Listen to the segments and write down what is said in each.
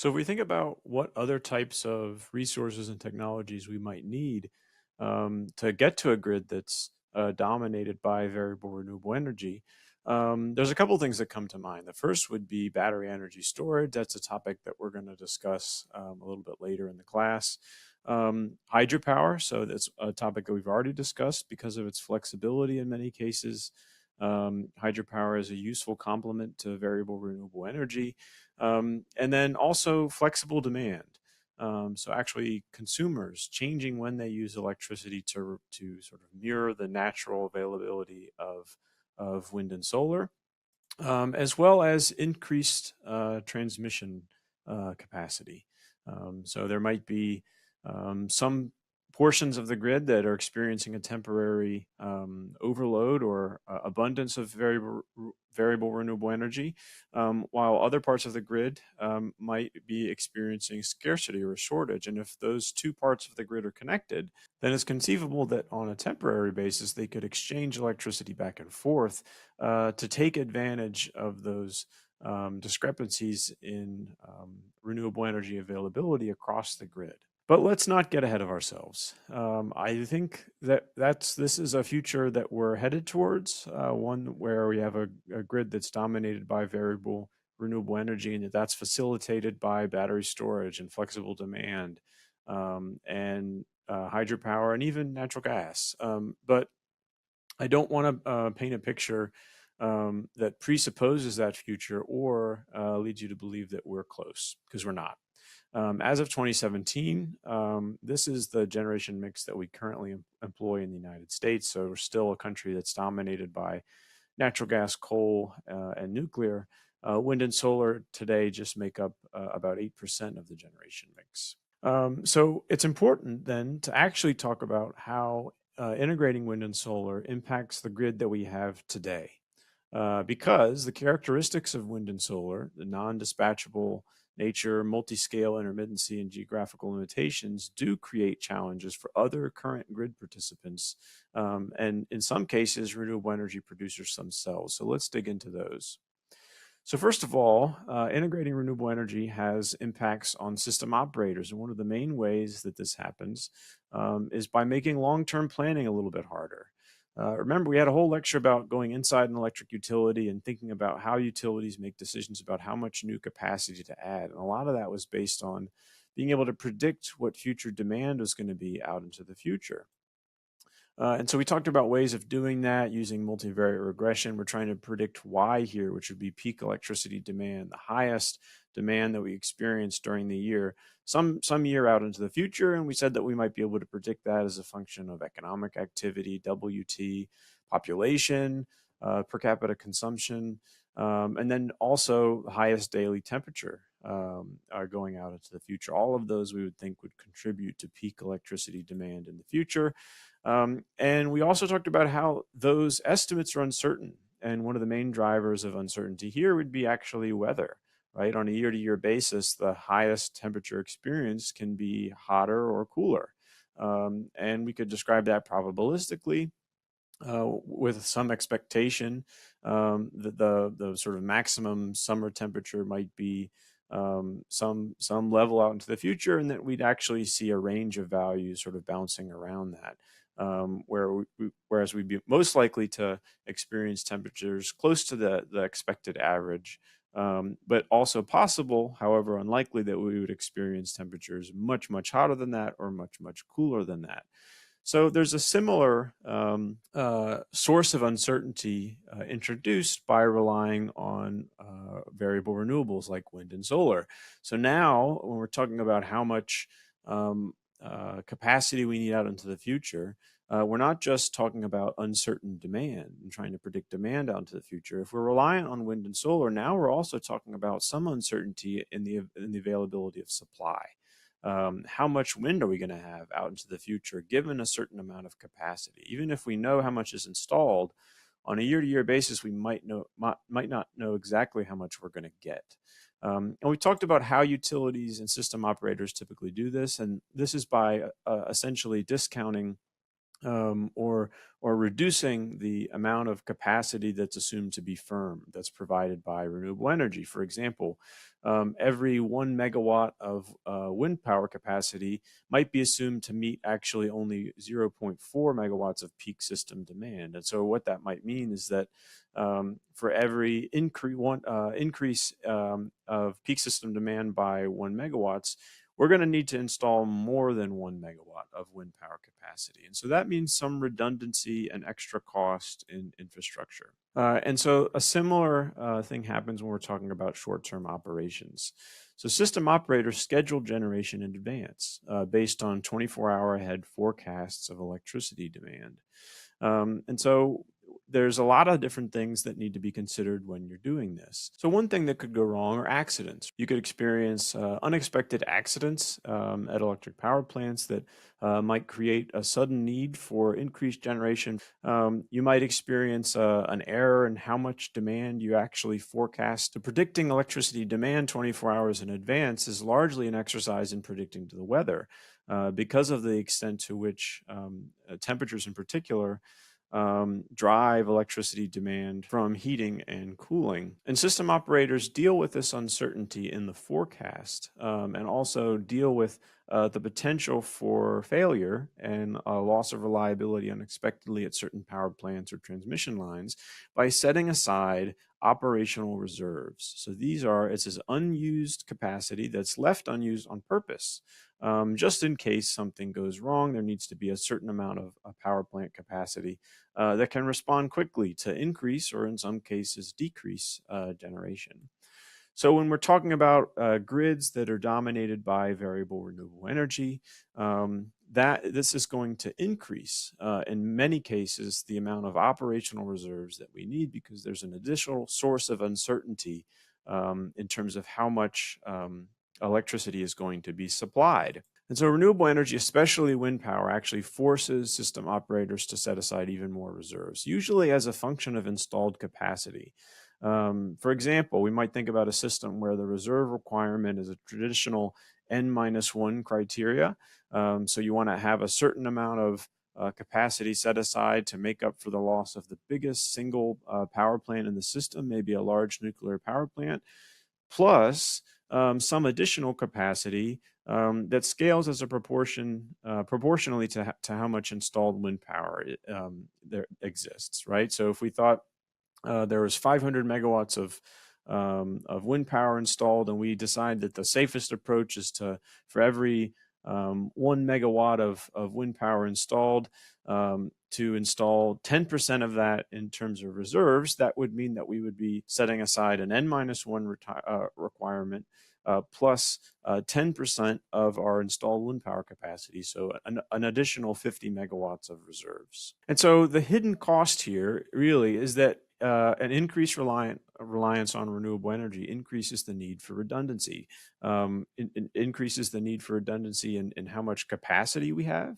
So if we think about what other types of resources and technologies we might need to get to a grid that's dominated by variable renewable energy, there's a couple things that come to mind. The first would be battery energy storage. That's a topic that we're going to discuss a little bit later in the class. Hydropower, so that's a topic that we've already discussed because of its flexibility in many cases. Hydropower is a useful complement to variable renewable energy. And then also flexible demand. So actually consumers changing when they use electricity to sort of mirror the natural availability of wind and solar, as well as increased transmission capacity. So there might be some portions of the grid that are experiencing a temporary overload or abundance of variable renewable energy, while other parts of the grid might be experiencing scarcity or a shortage. And if those two parts of the grid are connected, then it's conceivable that on a temporary basis, they could exchange electricity back and forth to take advantage of those discrepancies in renewable energy availability across the grid. But let's not get ahead of ourselves. I think that this is a future that we're headed towards, one where we have a grid that's dominated by variable renewable energy, and that's facilitated by battery storage and flexible demand, and hydropower and even natural gas. But I don't want to paint a picture that presupposes that future or leads you to believe that we're close, because we're not. As of 2017, this is the generation mix that we currently employ in the United States. So we're still a country that's dominated by natural gas, coal, and nuclear. Wind and solar today just make up about 8% of the generation mix. So it's important then to actually talk about how integrating wind and solar impacts the grid that we have today. Because the characteristics of wind and solar, the non-dispatchable nature, multi-scale intermittency, and geographical limitations do create challenges for other current grid participants, and in some cases, renewable energy producers themselves. So let's dig into those. So first of all, integrating renewable energy has impacts on system operators. And one of the main ways that this happens is by making long-term planning a little bit harder. Remember, we had a whole lecture about going inside an electric utility and thinking about how utilities make decisions about how much new capacity to add. And a lot of that was based on being able to predict what future demand was going to be out into the future. And so we talked about ways of doing that using multivariate regression. We're trying to predict Y here, which would be peak electricity demand, the highest demand that we experience during the year, some year out into the future. And we said that we might be able to predict that as a function of economic activity, WT, population, per capita consumption, and then also the highest daily temperature are going out into the future. All of those we would think would contribute to peak electricity demand in the future. And we also talked about how those estimates are uncertain. And one of the main drivers of uncertainty here would be actually weather, right? On a year-to-year basis, the highest temperature experienced can be hotter or cooler. And we could describe that probabilistically with some expectation that the sort of maximum summer temperature might be some level out into the future, and that we'd actually see a range of values sort of bouncing around that. Whereas we'd be most likely to experience temperatures close to the expected average, but also possible, however unlikely, that we would experience temperatures much, much hotter than that or much, much cooler than that. So there's a similar source of uncertainty introduced by relying on variable renewables like wind and solar. So now when we're talking about how much capacity we need out into the future, we're not just talking about uncertain demand and trying to predict demand out into the future. If we're reliant on wind and solar, now we're also talking about some uncertainty in the availability of supply. How much wind are we going to have out into the future given a certain amount of capacity? Even if we know how much is installed, on a year-to-year basis, we might not know exactly how much we're going to get. And we talked about how utilities and system operators typically do this, and this is by essentially discounting or reducing the amount of capacity that's assumed to be firm that's provided by renewable energy. For example, every 1 megawatt of wind power capacity might be assumed to meet actually only 0.4 megawatts of peak system demand. And so, what that might mean is that for every increase of peak system demand by 1 megawatts, we're going to need to install more than 1 megawatt of wind power capacity. And so that means some redundancy and extra cost in infrastructure. And so a similar thing happens when we're talking about short-term operations. So system operators schedule generation in advance based on 24-hour ahead forecasts of electricity demand. And so there's a lot of different things that need to be considered when you're doing this. So one thing that could go wrong are accidents. You could experience unexpected accidents at electric power plants that might create a sudden need for increased generation. You might experience an error in how much demand you actually forecast. So predicting electricity demand 24 hours in advance is largely an exercise in predicting the weather because of the extent to which temperatures in particular drive electricity demand from heating and cooling. And system operators deal with this uncertainty in the forecast and also deal with the potential for failure and loss of reliability unexpectedly at certain power plants or transmission lines by setting aside operational reserves. So it's this unused capacity that's left unused on purpose. Just in case something goes wrong, there needs to be a certain amount of power plant capacity that can respond quickly to increase or in some cases decrease generation. So when we're talking about grids that are dominated by variable renewable energy, that this is going to increase in many cases the amount of operational reserves that we need because there's an additional source of uncertainty in terms of how much electricity is going to be supplied. And so renewable energy, especially wind power, actually forces system operators to set aside even more reserves, usually as a function of installed capacity. For example, we might think about a system where the reserve requirement is a traditional N-1 criteria. So you want to have a certain amount of capacity set aside to make up for the loss of the biggest single power plant in the system, maybe a large nuclear power plant, plus some additional capacity that scales as a proportionally to how much installed wind power there exists, right? So if we thought there was 500 megawatts of wind power installed, and we decide that the safest approach is for every 1 megawatt of wind power installed, to install 10% of that in terms of reserves, that would mean that we would be setting aside an N-1 requirement plus 10% of our installed wind power capacity, so an additional 50 megawatts of reserves. And so the hidden cost here really is that an increased reliance on renewable energy increases the need for redundancy. It increases the need for redundancy in how much capacity we have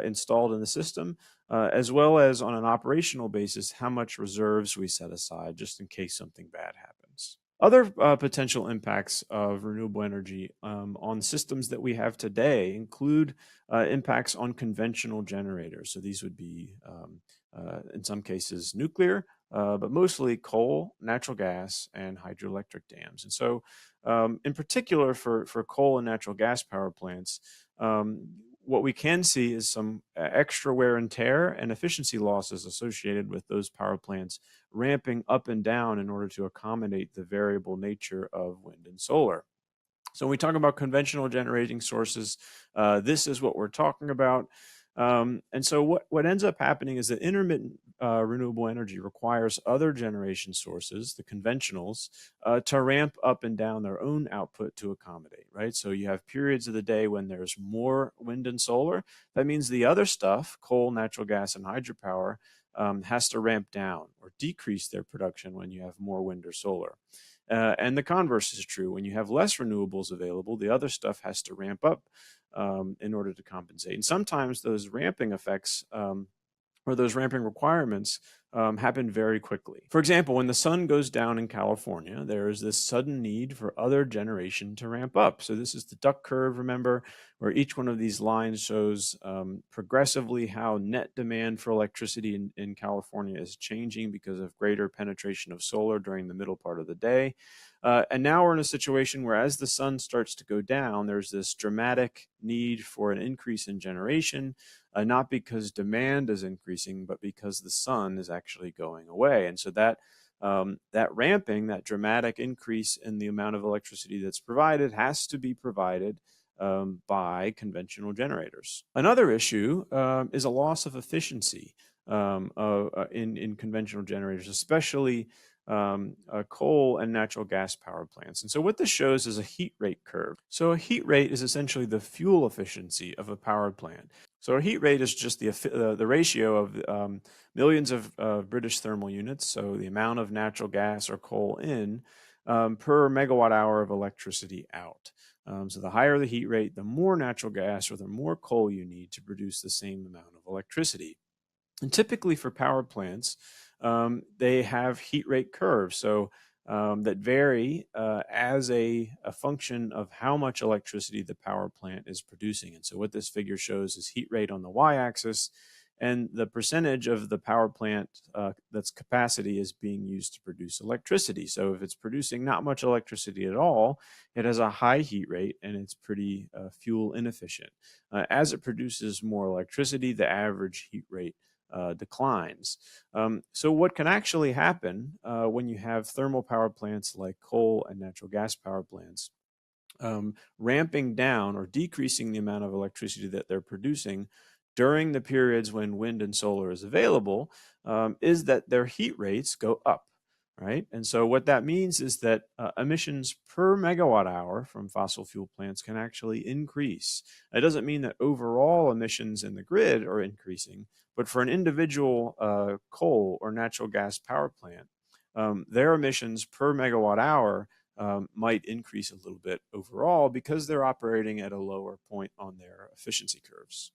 installed in the system, as well as on an operational basis, how much reserves we set aside just in case something bad happens. Other potential impacts of renewable energy on systems that we have today include impacts on conventional generators. So these would be, in some cases, nuclear, but mostly coal, natural gas, and hydroelectric dams. And so, in particular, for coal and natural gas power plants, what we can see is some extra wear and tear and efficiency losses associated with those power plants ramping up and down in order to accommodate the variable nature of wind and solar. So when we talk about conventional generating sources, this is what we're talking about. And so what ends up happening is that intermittent renewable energy requires other generation sources, the conventionals, to ramp up and down their own output to accommodate, right? So you have periods of the day when there's more wind and solar. That means the other stuff, coal, natural gas, and hydropower, has to ramp down or decrease their production when you have more wind or solar. And the converse is true. When you have less renewables available, the other stuff has to ramp up in order to compensate. And sometimes those ramping effects or those ramping requirements happen very quickly. For example, when the sun goes down in California, there is this sudden need for other generation to ramp up. So this is the duck curve, remember, where each one of these lines shows progressively how net demand for electricity in California is changing because of greater penetration of solar during the middle part of the day. And now we're in a situation where as the sun starts to go down, there's this dramatic need for an increase in generation, not because demand is increasing, but because the sun is actually going away. And so that ramping, that dramatic increase in the amount of electricity that's provided, has to be provided by conventional generators. Another issue is a loss of efficiency in conventional generators, especially coal and natural gas power plants. And so what this shows is a heat rate curve. So a heat rate is essentially the fuel efficiency of a power plant. So a heat rate is just the ratio of millions of British thermal units, so the amount of natural gas or coal in per megawatt hour of electricity out. So the higher the heat rate, the more natural gas or the more coal you need to produce the same amount of electricity. And typically for power plants, they have heat rate curves, so that vary as a function of how much electricity the power plant is producing. And so what this figure shows is heat rate on the y-axis, and the percentage of the power plant that's capacity is being used to produce electricity. So if it's producing not much electricity at all, it has a high heat rate and it's pretty fuel inefficient. As it produces more electricity, the average heat rate declines. So what can actually happen when you have thermal power plants like coal and natural gas power plants ramping down or decreasing the amount of electricity that they're producing during the periods when wind and solar is available, is that their heat rates go up, right? And so what that means is that emissions per megawatt hour from fossil fuel plants can actually increase. It doesn't mean that overall emissions in the grid are increasing, but for an individual coal or natural gas power plant, their emissions per megawatt hour might increase a little bit overall because they're operating at a lower point on their efficiency curves.